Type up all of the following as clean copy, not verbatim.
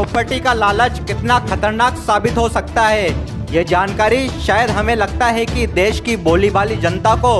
Property का लालच कितना खतरनाक साबित हो सकता है, ये जानकारी शायद हमें लगता है कि देश की भोली भाली जनता को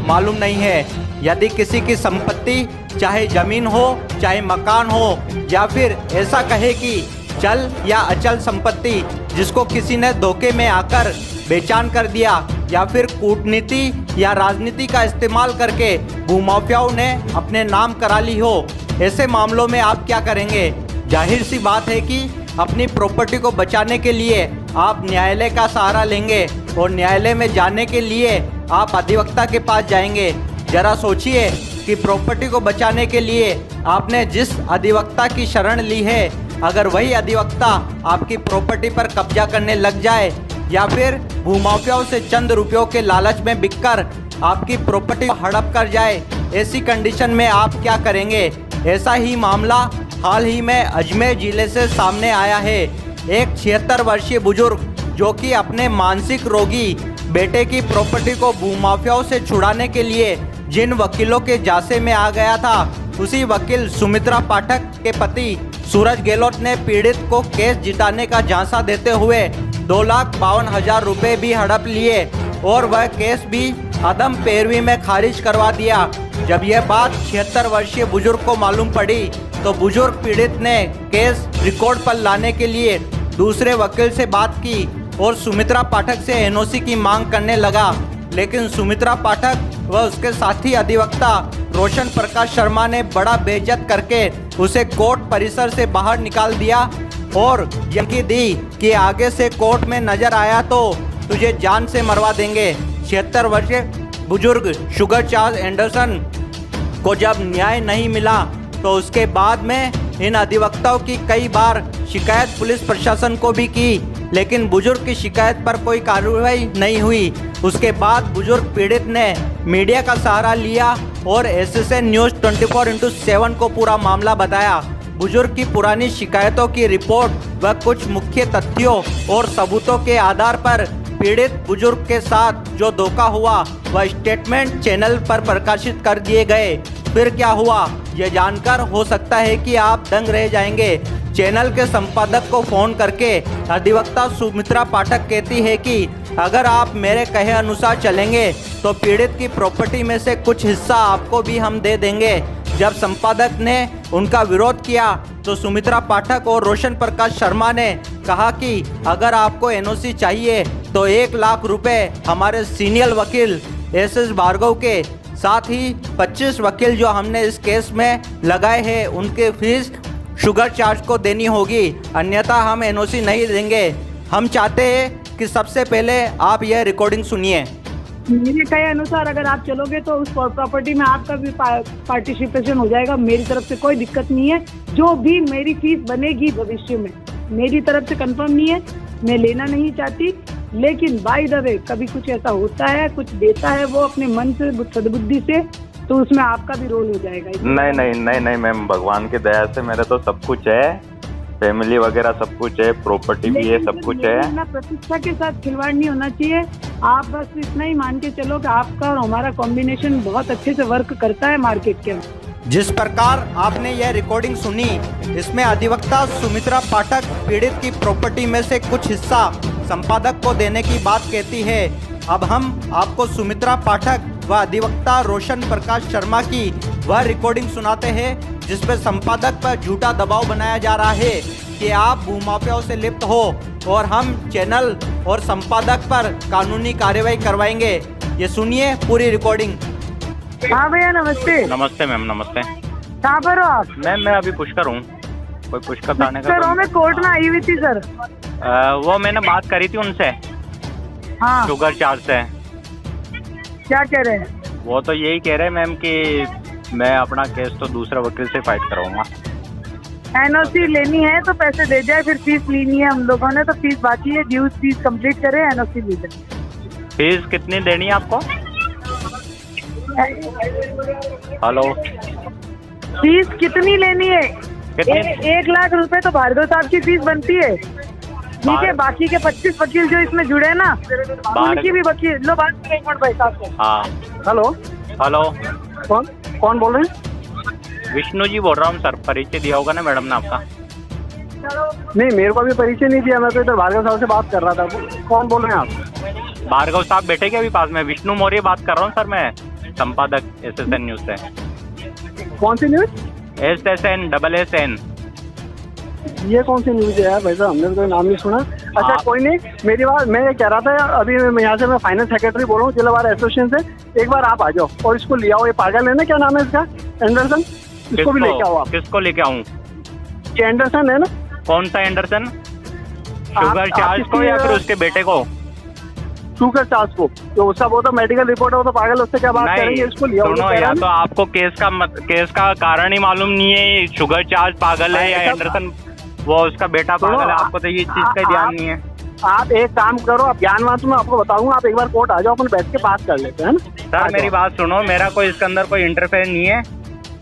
मालूम नहीं है। यदि किसी की संपत्ति चाहे जमीन हो, चाहे मकान हो, या फिर ऐसा कहे कि चल या अचल संपत्ति जिसको किसी ने धोखे में आकर बेचान कर दिया, या फिर कूटनीति या राजनीति का इस्तेमाल करके भूमाफियाओं ने अपने नाम करा ली हो, ऐसे मामलों में आप क्या करेंगे? जाहिर सी बात है कि अपनी प्रॉपर्टी को बचाने के लिए आप न्यायालय का सहारा लेंगे और न्यायालय में जाने के लिए आप अधिवक्ता के पास जाएंगे। जरा सोचिए कि प्रॉपर्टी को बचाने के लिए आपने जिस अधिवक्ता की शरण ली है, अगर वही अधिवक्ता आपकी प्रॉपर्टी पर कब्जा करने लग जाए या फिर भूमाफियाओं से चंद रुपयों के लालच में बिककर आपकी प्रॉपर्टी हड़प कर जाए, ऐसी कंडीशन में आप क्या करेंगे? ऐसा ही मामला हाल ही में अजमेर जिले से सामने आया है। एक 76 वर्षीय बुजुर्ग जो कि अपने मानसिक रोगी बेटे की प्रॉपर्टी को भूमाफियाओं से छुड़ाने के लिए जिन वकीलों के जासे में आ गया था, उसी वकील सुमित्रा पाठक के पति सूरज गहलोत ने पीड़ित को केस जिताने का झांसा देते हुए 2,52,000 रुपये भी हड़प लिए और वह केस भी अदम पैरवी में खारिज करवा दिया। जब यह बात 76 वर्षीय बुजुर्ग को मालूम पड़ी तो बुजुर्ग पीड़ित ने केस रिकॉर्ड पर लाने के लिए दूसरे वकील से बात की और सुमित्रा पाठक से एनओसी की मांग करने लगा, लेकिन सुमित्रा पाठक व उसके साथी अधिवक्ता रोशन प्रकाश शर्मा ने बड़ा बेइज्जत करके उसे कोर्ट परिसर से बाहर निकाल दिया और धमकी दी कि आगे से कोर्ट में नजर आया तो तुझे जान से मरवा देंगे। 76 वर्षीय बुजुर्ग शुगर चार्ल्स एंडरसन को जब न्याय नहीं मिला तो उसके बाद में इन अधिवक्ताओं की कई बार शिकायत पुलिस प्रशासन को भी की, लेकिन बुजुर्ग की शिकायत पर कोई कार्रवाई नहीं हुई। उसके बाद बुजुर्ग पीड़ित ने मीडिया का सहारा लिया और एसएसएन न्यूज़ 24/7 को पूरा मामला बताया। बुजुर्ग की पुरानी शिकायतों की रिपोर्ट व कुछ मुख्य तथ्यों और सबूतों के आधार पर पीड़ित बुजुर्ग के साथ जो धोखा हुआ वह स्टेटमेंट चैनल पर प्रकाशित कर दिए गए। फिर क्या हुआ, यह जानकर हो सकता है कि आप दंग रह जाएंगे। चैनल के संपादक को फोन करके अधिवक्ता सुमित्रा पाठक कहती है कि अगर आप मेरे कहे अनुसार चलेंगे तो पीड़ित की प्रॉपर्टी में से कुछ हिस्सा आपको भी हम दे देंगे। जब संपादक ने उनका विरोध किया तो सुमित्रा पाठक और रोशन प्रकाश शर्मा ने कहा कि अगर आपको एनओसी चाहिए तो 1 लाख रुपए हमारे सीनियर वकील एसएस भार्गव के साथ ही 25 वकील जो हमने इस केस में लगाए हैं उनके फीस शुगर चार्ज को देनी होगी, अन्यथा हम एनओसी नहीं देंगे। हम चाहते हैं कि सबसे पहले आप यह रिकॉर्डिंग सुनिए। मेरे कहे अनुसार अगर आप चलोगे तो उस प्रॉपर्टी में आपका भी पार्टिसिपेशन हो जाएगा। मेरी तरफ से कोई दिक्कत नहीं है। जो भी मेरी फीस बनेगी भविष्य में मेरी तरफ से कंफर्म नहीं है, मैं लेना नहीं चाहती, लेकिन बाय द वे कभी कुछ ऐसा होता है, कुछ देता है वो अपने मन से सद्बुद्धि से, तो उसमें आपका भी रोल हो जाएगा। नहीं मैम, भगवान की दया से मेरे तो सब कुछ है, फैमिली वगैरह सब कुछ है, प्रॉपर्टी भी है, सब कुछ है। ना प्रतिष्ठा के साथ खिलवाड़ नहीं होना चाहिए। आप बस इतना ही मान के चलो कि आपका और हमारा कॉम्बिनेशन बहुत अच्छे से वर्क करता है मार्केट के अंदर। जिस प्रकार आपने यह रिकॉर्डिंग सुनी, इसमें अधिवक्ता सुमित्रा पाठक पीड़ित की प्रॉपर्टी में से कुछ हिस्सा संपादक को देने की बात कहती है। अब हम आपको सुमित्रा पाठक व अधिवक्ता रोशन प्रकाश शर्मा की वह रिकॉर्डिंग सुनाते हैं जिसमें संपादक पर झूठा दबाव बनाया जा रहा है कि आप भूमाफियाओं से लिप्त हो और हम चैनल और संपादक पर कानूनी कार्रवाई करवाएंगे। ये सुनिए पूरी रिकॉर्डिंग। हाँ भैया नमस्ते। नमस्ते मैम, नमस्ते। कहाँ पर हो आप? मैम मैं अभी पुष्कर हूँ, कोई पुष्कर थाने का। सर मैं कोर्ट में आई हुई थी सर। वो मैंने बात करी थी उनसे, हाँ शुगर चार्ज से। क्या कह रहे हैं? वो तो यही कह रहे हैं मैम कि मैं अपना केस तो दूसरे वकील से फाइट कराऊंगा। एनओसी लेनी है तो पैसे दे जाए, फिर फीस लेनी है हम लोगों ने, तो फीस बाकी है, ड्यूज फीस कंप्लीट करे, एनओसी ले जाए। फीस कितनी देनी है आपको? हेलो, फीस कितनी लेनी है? कितनी? 1 लाख रुपए तो भार्गव साहब की फीस बनती है, ठीक है। बाकी के 25 वकील जो इसमें जुड़े हैं ना, उनकी भी वकील लो। बात करें 1 मिनट भाई साहब से। हाँ हेलो हेलो, कौन बोल रहे हैं? विष्णु जी बोल रहा हूँ सर, परिचय दिया होगा ना मैडम ने आपका। नहीं, मेरे को अभी परिचय नहीं दिया, मैं तो इधर भार्गव साहब से बात कर रहा था। कौन बोल रहे हैं आप? भार्गव साहब बैठे क्या अभी पास में? विष्णु मौर्य बात कर रहा हूँ सर, मैं संपादक SSN न्यूज से। कौन सी न्यूज? SSN। ये कौन सी न्यूज है यार भाई साहब, हमने तो कोई नाम नहीं सुना। अच्छा कोई नहीं, मेरी बात, मैं ये कह रहा था अभी मैं यहाँ से मैं फाइनेंस सेक्रेटरी बोल रहा हूँ जिला बार एसोसिएशन से। एक बार आप आ जाओ और इसको ले आओ, ये पागल है ना, क्या नाम है इसका, एंडरसन, इसको भी लेके आओ आप। किसको लेके आऊँ? ये एंडरसन है ना? कौन सा एंडरसन? शुगर चार्ज को या फिर उसके बेटे को? शुगर चार्ज को, जो उसका वो तो मेडिकल रिपोर्ट है, वो तो पागल, उससे क्या बात करेंगे, इसको ले आओ। सुनो, या तो आपको केस का कारण ही मालूम नहीं है, शुगर चार्ज पागल है या एंडरसन वो उसका बेटा पागल है, आपको तो ये चीज का ध्यान नहीं है। आप एक काम करो, आप ज्ञानवान तो मैं आपको बताऊंगा, आप एक बार कोर्ट आ जाओ, अपन बैठ के बात कर लेते हैं ना। सर मेरी बात सुनो, मेरा कोई इसके अंदर कोई इंटरफेयर नहीं है।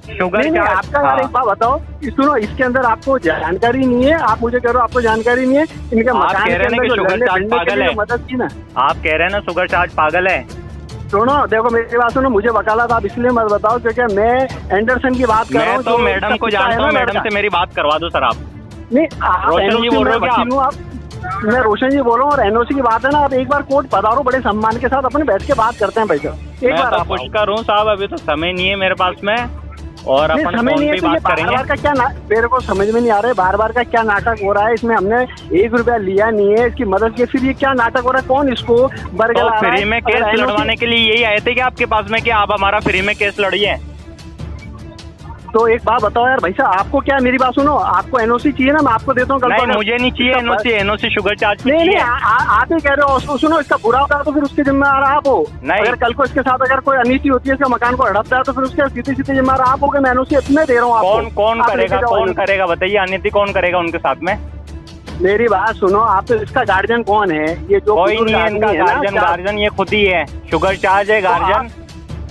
शुगर नहीं, चार्ज आपका यार एक बात बताओ, सुनो, इसके अंदर आपको जानकारी नहीं है, आप मुझे कह रहे हो आपको जानकारी नहीं है, इनके मकान के अंदर शुगर चार्ज पागल है, मदद की ना। आप कह रहे हैं ना शुगर चार्ज पागल है। सुनो देखो मेरी बात सुनो, मुझे वकालत आप इसलिए मत बताओ क्योंकि मैं एंडरसन की बात कर रहा हूँ। मैं तो मैडम को जानता हूँ, मैडम से मेरी बात करवा दो सर आप। नहीं, रोशन जी बोल रहे हो आप? मैं रोशन जी बोल रहा हूँ, और NOC की बात है ना, आप एक बार कोर्ट पधारो, बड़े सम्मान के साथ अपने बैठ के बात करते हैं भाई साहब। एक बार आप पुष्कर हूँ साहब, अभी तो समय नहीं है मेरे पास में, और अपन समय नहीं है तो ये बार-बार का क्या मेरे को समझ में नहीं आ रहा है, बार-बार का क्या नाटक हो रहा है इसमें। हमने 1 रुपया लिया नहीं है इसकी मदद के, फिर ये क्या नाटक हो रहा है, कौन इसको बरगला रहा है? फ्री में केस लड़वाने के लिए यही आए थे कि आपके पास में कि आप हमारा फ्री में केस लड़िए। तो एक बात बताओ यार भाई साहब, आपको क्या, मेरी बात सुनो, आपको NOC चाहिए ना, मैं आपको देता हूँ। नहीं, मुझे नहीं चाहिए NOC शुगर चार्ज नहीं, आप ही कह रहे हो। सुनो, इसका बुरा होता है तो फिर उसके जिम्मेदार आप हो। अगर कल को इसके साथ अगर कोई अनीति होती है, इसका मकान को हड़पता है, तो फिर उसके सीधे जिम्मेदार आप हो। मैं NOC इतने दे रहा हूँ आपको। कौन करेगा बताइए, अनीति कौन करेगा उनके साथ में? मेरी बात सुनो, आप तो इसका गार्जियन कौन है? ये जो कोई नहीं है इनका गार्जियन ये खुद ही है, शुगर चार्ज है गार्जियन।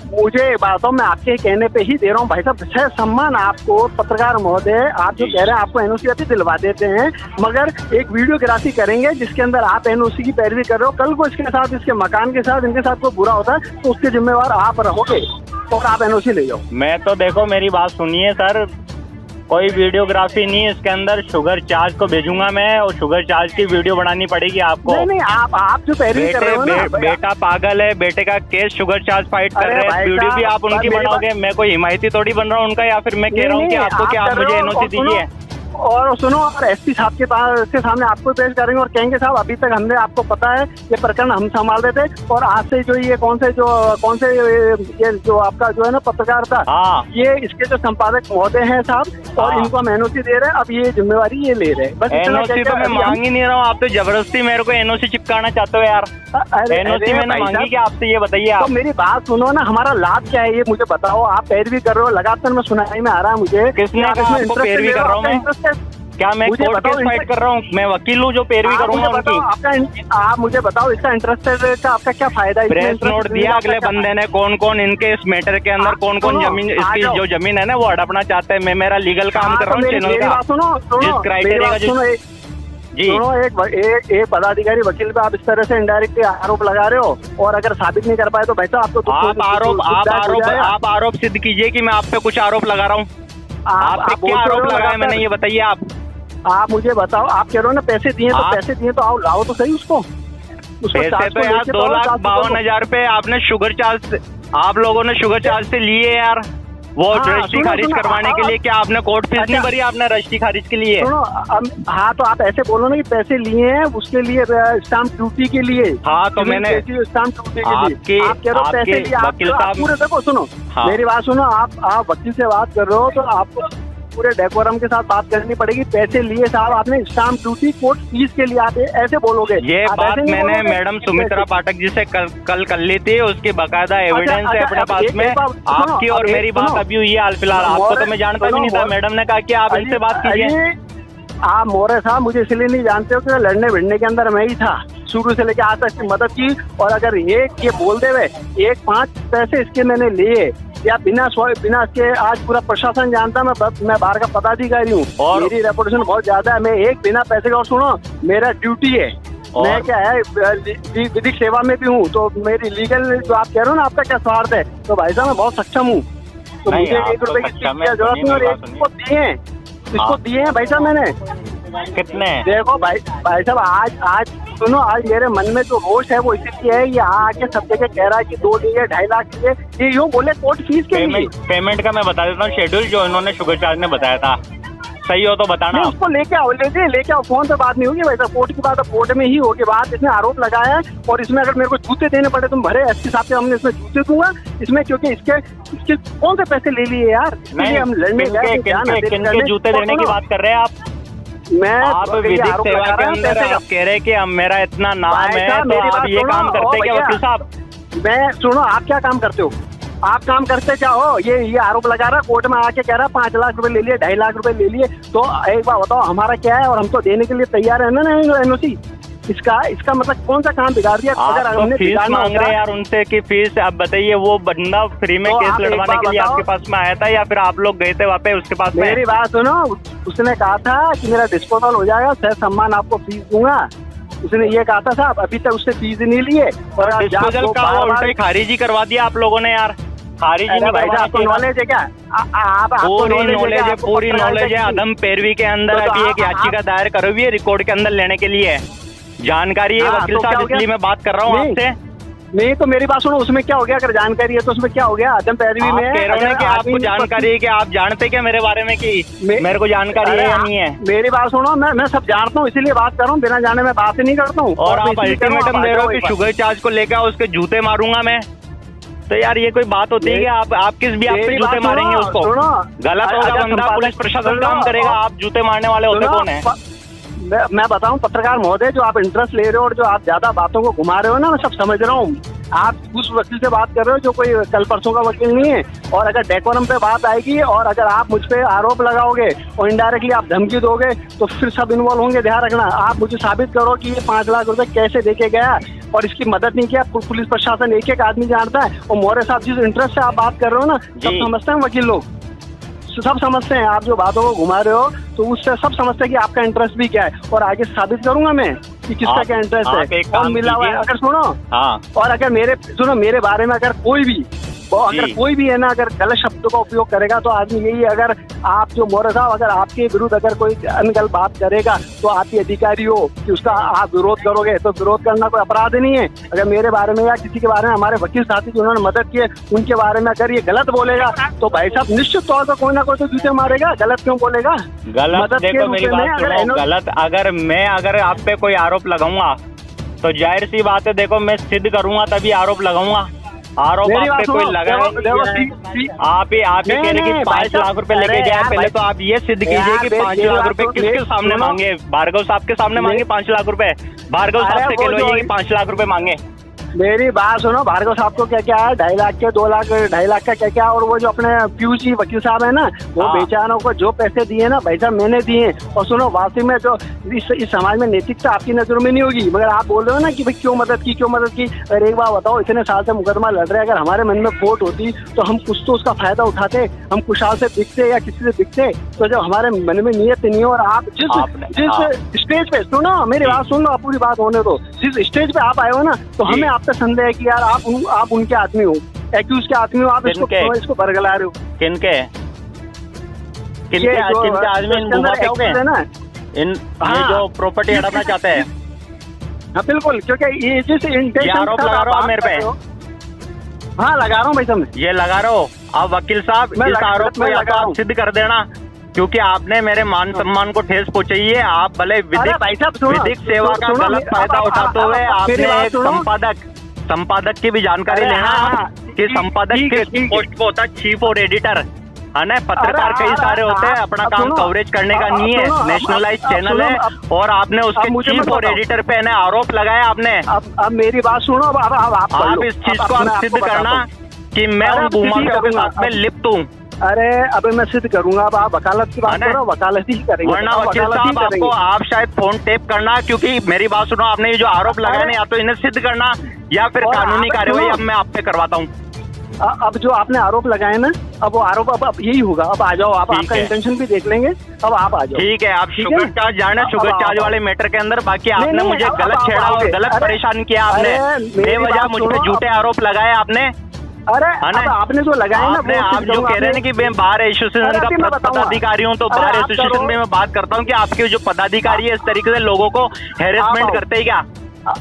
मुझे बताओ, मैं आपके कहने पे ही दे रहा हूँ भाई साहब, सह सम्मान आपको पत्रकार महोदय, आप जो कह रहे हैं आपको NOC अभी दिलवा देते हैं, मगर एक वीडियोग्राफी करेंगे जिसके अंदर आप NOC की पैरवी कर रहे हो। कल को इसके साथ, इसके मकान के साथ, इनके साथ कोई बुरा होता है तो उसके जिम्मेवार आप रहोगे, तो आप NOC ले जाओ। मैं तो देखो मेरी बात सुनिए सर, कोई वीडियोग्राफी नहीं, इसके अंदर शुगर चार्ज को भेजूंगा मैं, और शुगर चार्ज की वीडियो बनानी पड़ेगी आपको। नहीं, आप जो पैरवी कर रहे हो ना, बेटा पागल है, बेटे का केस शुगर चार्ज फाइट कर रहे हैं, वीडियो भी आप उनकी बनाओगे। मैं कोई हिमायती थोड़ी बन रहा हूँ उनका, या फिर मैं कह रहा हूँ कि आपको कि आप मुझे NOC दीजिए। और सुनो, और SP साहब के सामने आपको पेश करेंगे और कहेंगे साहब अभी तक हमने, आपको पता है ये प्रकरण हम संभाल रहे थे, और आज से जो ये कौन से ये जो आपका जो है ना पत्रकार था, ये इसके जो संपादक महोदय हैं साहब, और इनको हम NOC दे रहे हैं, अब ये जिम्मेवारी ये ले रहे हैं। बस NOC तो मैं मांग ही नहीं रहा हूँ, आप तो जबरदस्ती मेरे को NOC चिपकाना चाहते हो यार। NOC मैंने मांगी क्या आपसे, ये बताइए आप। तो मेरी बात सुनो ना, हमारा लाभ क्या है ये मुझे बताओ। आप पैरवी कर रहे हो लगातार, मैं सुनाई में आ रहा है मुझे। किसने कहा आपको पैरवी कर रहा हूँ मैं? क्या मैं कोर्ट केस फाइट कर रहा हूँ? मैं वकील हूँ जो पैरवी करूंगा उनकी। आप मुझे बताओ इसका इंटरेस्ट का आपका क्या फायदा है? प्रेस नोट दिया अगले बंदे ने, कौन कौन इनके इस मैटर के अंदर कौन कौन जमीन, इसकी जो जमीन है ना वो हड़पना चाहते हैं। मैं मेरा लीगल काम कर रहा हूँ चैनल का, जिस क्राइटेरिया का जी। सुनो, एक पदाधिकारी वकील पे आप इस तरह से इनडायरेक्टली आरोप लगा रहे हो, और अगर साबित नहीं कर पाए तो भाई साहब आपको आप आरोप सिद्ध कीजिए कि मैं आप पे कुछ आरोप लगा रहा हूँ। आप पे क्या आरोप लगाया मैंने, ये बताइए आप मुझे बताओ। आप कह रहे हो ना पैसे दिए तो आओ लाओ तो सही उसको। पैसे तो यार 2,52,000 रुपए आपने शुगर चार्ज, आप लोगों ने शुगर चार्ज से लिए यार, वो रजिस्ट्री खारिज करवाने के लिए। क्या आपने कोर्ट फीस नहीं भरी आपने रजिस्ट्री खारिज के लिए? सुनो, हाँ तो आप ऐसे बोलो ना कि पैसे लिए हैं उसके लिए, स्टाम्प ड्यूटी के लिए। हाँ तो मैंने स्टाम्प ड्यूटी के लिए आप कह रहे हो पैसे लिए। आप पूरे देखो, सुनो मेरी बात सुनो, आप वकील से बात कर रहे हो तो आपको पूरे डेकोरम के साथ बात करनी पड़ेगी। पैसे लिए साहब आपने स्टाम्प ड्यूटी, कोर्ट फीस के लिए आप ऐसे बोलोगे। ये बात मैंने मैडम सुमित्रा पाठक जी से कल कर ली थी, उसकी बाकायदा एविडेंस है अपने पास में। आपकी और मेरी बात अभी हुई है हाल फिलहाल, आपको तो मैं जानता भी नहीं था। मैडम ने कहा कि आप इनसे बात कीजिए। आप मौर्य साहब मुझे इसलिए नहीं जानते हो कि लड़ने भिड़ने के अंदर मैं ही था शुरू से लेकर आज तक की मदद की। और अगर ये बोल दे हुए 1-5 पैसे इसके मैंने लिए या बिना इसके, आज पूरा प्रशासन जानता है मैं बाहर का पदाधिकारी हूँ और मेरी रेपुटेशन बहुत ज्यादा है। मैं एक बिना पैसे का, और सुनो मेरा ड्यूटी है, मैं क्या है विधिक सेवा में भी हूँ, तो मेरी लीगल जो आप कह रहे हो ना आपका क्या स्वार्थ है, तो भाई साहब मैं बहुत सक्षम हूँ। तो मुझे 1 रुपए की जरूरत नहीं, और इसको दिए हैं भाई साहब मैंने। कितने? देखो भाई साहब, आज सुनो, आज मेरे मन में जो रोष है वो इसलिए है, ये आके सब जगह कह रहा है कि 2 लिए 2.5 लाख लिए, ये यूँ बोले कोर्ट फीस के लिए। पेमेंट का मैं बता देता हूँ शेड्यूल जो इन्होंने शुगर चार्ज ने बताया था, सही हो तो बताना। उसको लेके आओ, फोन पे बात नहीं होगी भाई साहब, कोर्ट की बात अब कोर्ट में ही होगी बात। इसमें आरोप लगाया है और इसमें अगर मेरे को जूते देने पड़े तुम भरे एसपी साहब के, हमने इसमें जूते दूंगा इसमें, क्योंकि इसके कौन से पैसे ले लिए यार, इसलिए हम लड़ने गए। किनके जूते देने की बात कर रहे हैं आप? आप विधिक सेवा के अंदर आप कह रहे हैं कि मेरा इतना नाम है, तो आप ये काम करते क्या वकील साहब? मैं सुनो, आप क्या काम करते हो? आप काम करते क्या हो? ये आरोप लगा रहा है, कोर्ट में आके कह रहा है 5 लाख रुपए ले लिए, 2.5 लाख रुपए ले लिए। तो एक बार बताओ हमारा क्या है, और हम तो देने के लिए तैयार है ना एनओसी। इसका मतलब कौन सा काम बिगाड़ दिया? अगर हमने फीस मांग रहे यार उनसे कि फीस, आप बताइए वो बंदा फ्री में केस लड़वाने के लिए आपके पास में आया था या फिर आप लोग गए थे वहाँ पे उसके पास में? मेरी बात सुनो, उसने कहा था कि मेरा डिस्पोजल हो जाएगा, सह सम्मान आपको फीस दूंगा, उसने ये कहा था साहब। अभी तक उससे फीस नहीं लिए और डिस्पोजल का उल्टा ही खारिज ही करवा दिया आप लोगों ने यार। खारिज नहीं करवाया। आपको नॉलेज है क्या? पूरी नॉलेज है। अदम पैरवी के अंदर अभी एक याचिका दायर करो हुई है रिकॉर्ड के अंदर लेने के लिए, जानकारी है वकील साहब, इसलिए मैं बात कर रहा हूँ आपसे। नहीं तो मेरी बात सुनो, उसमें क्या हो गया? अगर जानकारी है तो उसमें क्या हो गया? आदम पैरवी में कह रहे हैं कि आपको जानकारी है कि आप जानते क्या मेरे बारे में कि मेरे को जानकारी है या नहीं है? मेरी बात सुनो, मैं सब जानता हूँ, इसीलिए बात कर रहा हूँ, बिना जाने में बात ही नहीं करता हूँ। और आप अल्टीमेटम दे रहे हो कि शुगर चार्ज को लेकर उसके जूते मारूंगा मैं, तो यार ये कोई बात होती है कि आप किस भी आप पे जूते मारेंगे उसको? गलत होगा बंदा, पुलिस प्रशासन काम करेगा, आप जूते मारने वाले होते कौन है? मैं बताऊं पत्रकार महोदय, जो आप इंटरेस्ट ले रहे हो और जो आप ज्यादा बातों को घुमा रहे हो ना, मैं सब समझ रहा हूँ। आप उस वकील से बात कर रहे हो जो कोई कल परसों का वकील नहीं है, और अगर डेकोरम पे बात आएगी और अगर आप मुझ पे आरोप लगाओगे और इनडायरेक्टली आप धमकी दोगे तो फिर सब इन्वॉल्व होंगे। ध्यान रखना, आप मुझे साबित करो कि ये 5 लाख रुपए कैसे देके गया और इसकी मदद नहीं किया। पुलिस प्रशासन एक आदमी जानता है, और मौर्य साहब जिस इंटरेस्ट से आप बात कर रहे हो ना, सब समझते हैं वकील लोग, सब समझते हैं। आप जो बातों को घुमा रहे हो तो उससे सब समझते हैं कि आपका इंटरेस्ट भी क्या है, और आगे साबित करूंगा मैं कि किसका क्या इंटरेस्ट है और मिला हुआ है। अगर सुनो, और अगर मेरे बारे में अगर कोई भी है ना, अगर गलत शब्दों का उपयोग करेगा तो आदमी यही है। अगर आप जो मौर्य साहब, अगर आपके विरुद्ध अगर कोई अनगल बात करेगा तो आप ही अधिकारी हो कि उसका आप विरोध करोगे, तो विरोध करना कोई अपराध नहीं है। अगर मेरे बारे में या किसी के बारे में, हमारे वकील साथी जो उन्होंने मदद की है उनके बारे में अगर ये गलत बोलेगा तो भाई साहब निश्चित तौर पर कोई ना कोई तो जूते मारेगा। गलत क्यों बोलेगा? गलत देखो मेरी बात सुनो, गलत अगर आप पे कोई आरोप लगाऊंगा तो जाहिर सी बात है, देखो मैं सिद्ध करूंगा तभी आरोप लगाऊंगा। आरोप आप पे कोई लगा आप ही कह रहे कि 5 लाख रुपए लेके गए। पहले तो आप ये सिद्ध कीजिए कि 5 लाख रुपए किसके सामने मांगे? भार्गव साहब के सामने मांगे 5 लाख रुपए? भार्गव साहब से कहलवाइए कि 5 लाख रुपए मांगे। मेरी बात सुनो, भार्गव साहब को क्या क्या है, 2.5 लाख के 2 लाख 2.5 लाख का क्या क्या, और वो जो अपने पीयूष जी वकील साहब है ना, वो बेचारों को जो पैसे दिए ना भाई साहब मैंने दिए। और सुनो, वास्तव में जो इस समाज में नैतिकता आपकी नजरों में नहीं होगी, मगर आप बोल रहे हो ना कि भाई क्यों मदद की। अरे एक बार बताओ, इतने साल से मुकदमा लड़ रहे, अगर हमारे मन में खोट होती तो हम कुछ तो उसका फायदा उठाते, हम कुशाल से दिखते या किसी से दिखते। तो जब हमारे मन में नियत नहीं हो, और आप जिस स्टेज पे, सुनो मेरी बात सुन लो, आप पूरी बात होने दो, जिस स्टेज पे आप आए हो ना, तो हमें आप पे संदेह है कि यार आप उनके आदमी हो, एक्यूज के आदमी हो, आप इसको बरगला रहे हो। किनके आदमी ना, ये जो प्रॉपर्टी हड़पना चाहते हैं? हाँ बिल्कुल, क्योंकि ये जिस इंटेंशन आरोप लगा रहा हूँ मेरे पे। हाँ लगा रहा हूँ भाई साहब, ये लगा रहा हूँ। अब वकील साहब इस आरोप को आप सिद्ध कर देना, क्योंकि आपने मेरे मान सम्मान को ठेस पहुंचाई है। आप भले विधिक सेवा का गलत फायदा उठाते हुए आपने एक संपादक की भी जानकारी लेना कि संपादक किस पोस्ट पे होता है, चीफ और एडिटर है ना। पत्रकार कई सारे होते हैं, अपना काम कवरेज करने का नहीं है, नेशनलाइज चैनल है, और आपने उसके चीफ और एडिटर पे ना आरोप लगाया आपने। अब मेरी बात सुनो, आप इस चीज को आप सिद्ध करना कि मैं उन भूमाफियाओं के साथ में लिप्त हूँ। अरे अबे मैं सिद्ध करूंगा। अब आप वकालत की बात करो, वकालत ही करेंगे, वरना वकील साहब आपको आप शायद फोन टेप करना, क्योंकि मेरी बात सुनो, आपने ये जो आरोप लगाए ना, या तो इन्हें सिद्ध करना या फिर कानूनी कार्यवाही अब मैं आप पे करवाता हूँ। अब जो आपने आरोप लगाए ना, अब वो आरोप अब यही होगा। अब आ जाओ, आप आपका इंटेंशन भी देख लेंगे, अब आप आ जाओ। ठीक है, आप शुगर चार्ज जाने, शुगर चार्ज वाले मैटर के अंदर। बाकी आपने मुझे गलत छेड़ा और गलत परेशान किया, आपने बेवजह मुझ पे झूठे आरोप लगाए आपने। अरे है ना? अब आपने जो लगाया ना आपने वो आप चीज़ जो कहूँगा कह रहे हैं आपने- कि मैं बार एसोसिएशन अरे अभी मैं का बताऊंगा। पदाधिकारी हूँ, तो अरे बार आप एसोसिएशन करो। में मैं बात करता हूँ कि आपके जो पदाधिकारी है इस तरीके से लोगों को हेरेसमेंट आओ। करते हैं क्या?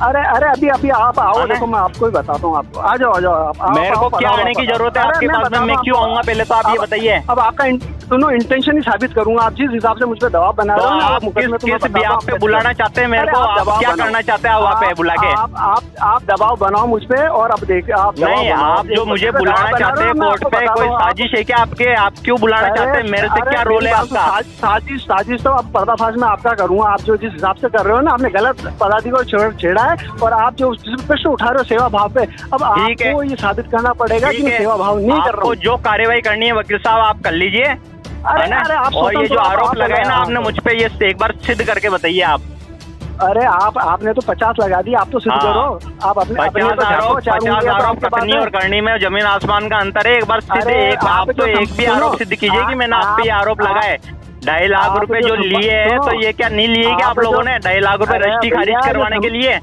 अरे अरे अभी आप आओ, हाँ ना? देखो मैं आपको ही बताता हूँ, आपको आ जाओ आप मेरे को आओ, क्या बताओ, आने की बताओ। जरूरत है अरे आपके पास में? बताता मैं हूँ क्यों आपको। आऊंगा पहले तो आप ये बताइए। अब आपका सुनो इंटेंशन ही साबित करूंगा, आप जिस हिसाब से मुझ पर दबाव बना तो रहे हो ना, आप मुकदमे किस ब्याह पे बुलाना चाहते हैं मेरे को? आप क्या करना चाहते हैं वहाँ पे बुला के? आप दबाव बनाओ मुझ पे और अब देखिए आप दबाव नहीं, बनाओ। आप जो मुझे दबाव बुलाना बना चाहते रहे हैं हो, मैं कोर्ट आपको पे, बता कोई रहा हूँ, साजिश है क्या आपके? आप क्यों बुलाना चाहते हैं? मेरे से अरे क्या रोल है मेरी बात आपका? साजिश तो अब मैं आपका करूंगा। आप जो जिस हिसाब से कर रहे हो ना, आपने गलत पदाधिकारी को छेड़ा है, और आप जो जिस प्रश्न उठा रहे हो सेवा भाव पे, अब ठीक है। आपको ये साबित करना पड़ेगा कि ठीक मैं है, सेवा भाव नहीं कर रहा आपको हूँ। जो कार्यवाही करनी है वकील साहब आप कर लीजिए, है ना? अरे, आप और ये स्वतंत्र जो हो, आरोप आप लगाए ना लगाए, आपने मुझ पे, ये एक बार सिद्ध करके बताइए आप। अरे आपने तो 50 लगा दी, आप तो सिद्ध हाँ। करो। आप अपने 50 आरोप करनी और करनी में जमीन आसमान का अंतर है। एक बार सिद्ध अरे, एक आप तो एक भी आरोप सिद्ध कीजिए कि मैंने आप पे आरोप लगाए। 2.5 लाख रुपए जो लिए हैं, तो ये क्या नहीं लिए क्या आप लोगों ने? 2.5 लाख रुपए रजिस्ट्री खारिज करवाने के लिए,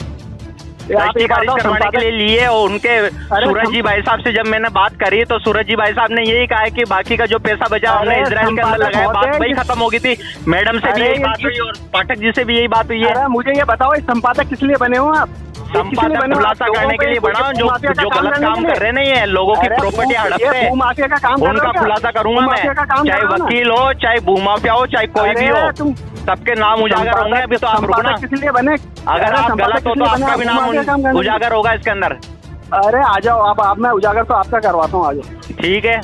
रजिस्ट्री खारिज करवाने के लिए लिए। और उनके सूरज जी भाई साहब से जब मैंने बात करी, तो सूरज जी भाई साहब ने यही कहा है कि बाकी का जो पैसा बचा हमने इजराइल के अंदर लगाया। बात वही खत्म हो गई थी। मैडम से भी यही बात हुई और पाठक जी से भी यही बात हुई है। अरे मुझे ये बताओ, इस संपादक किस लिए बने हो आप? संपादक खुलासा करने के लिए बना हूं, जो गलत काम कर रहे नहीं है, लोगों की प्रॉपर्टी हड़पते हैं, भूमाफिया का काम उनका खुलासा करूंगा मैं। चाहे वकील हो, चाहे भूमाफिया हो, चाहे कोई भी हो, सबके नाम उजागर होंगे। अभी तो आप रुकना, किस लिए बने? अगर आप गलत हो तो आपका भी नाम उजागर होगा इसके अंदर। अरे आ जाओ आप मैं उजागर तो आपका करवाता हूँ, आ जाओ। ठीक है,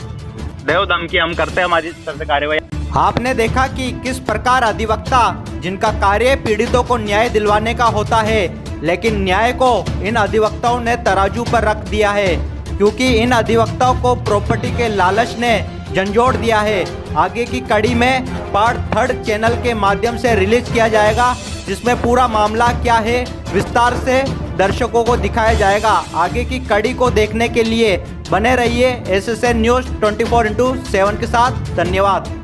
देव धमकी हम करते हैं हमारी तरफ से कार्यवाही। आपने देखा कि किस प्रकार अधिवक्ता, जिनका कार्य पीड़ितों को न्याय दिलवाने का होता है, लेकिन न्याय को इन अधिवक्ताओं ने तराजू पर रख दिया है, क्योंकि इन अधिवक्ताओं को प्रॉपर्टी के लालच ने झंझोड़ दिया है। आगे की कड़ी में पार्ट 3 चैनल के माध्यम से रिलीज किया जाएगा, जिसमें पूरा मामला क्या है विस्तार से दर्शकों को दिखाया जाएगा। आगे की कड़ी को देखने के लिए बने रहिए SSN न्यूज़ 24/7 के साथ। धन्यवाद।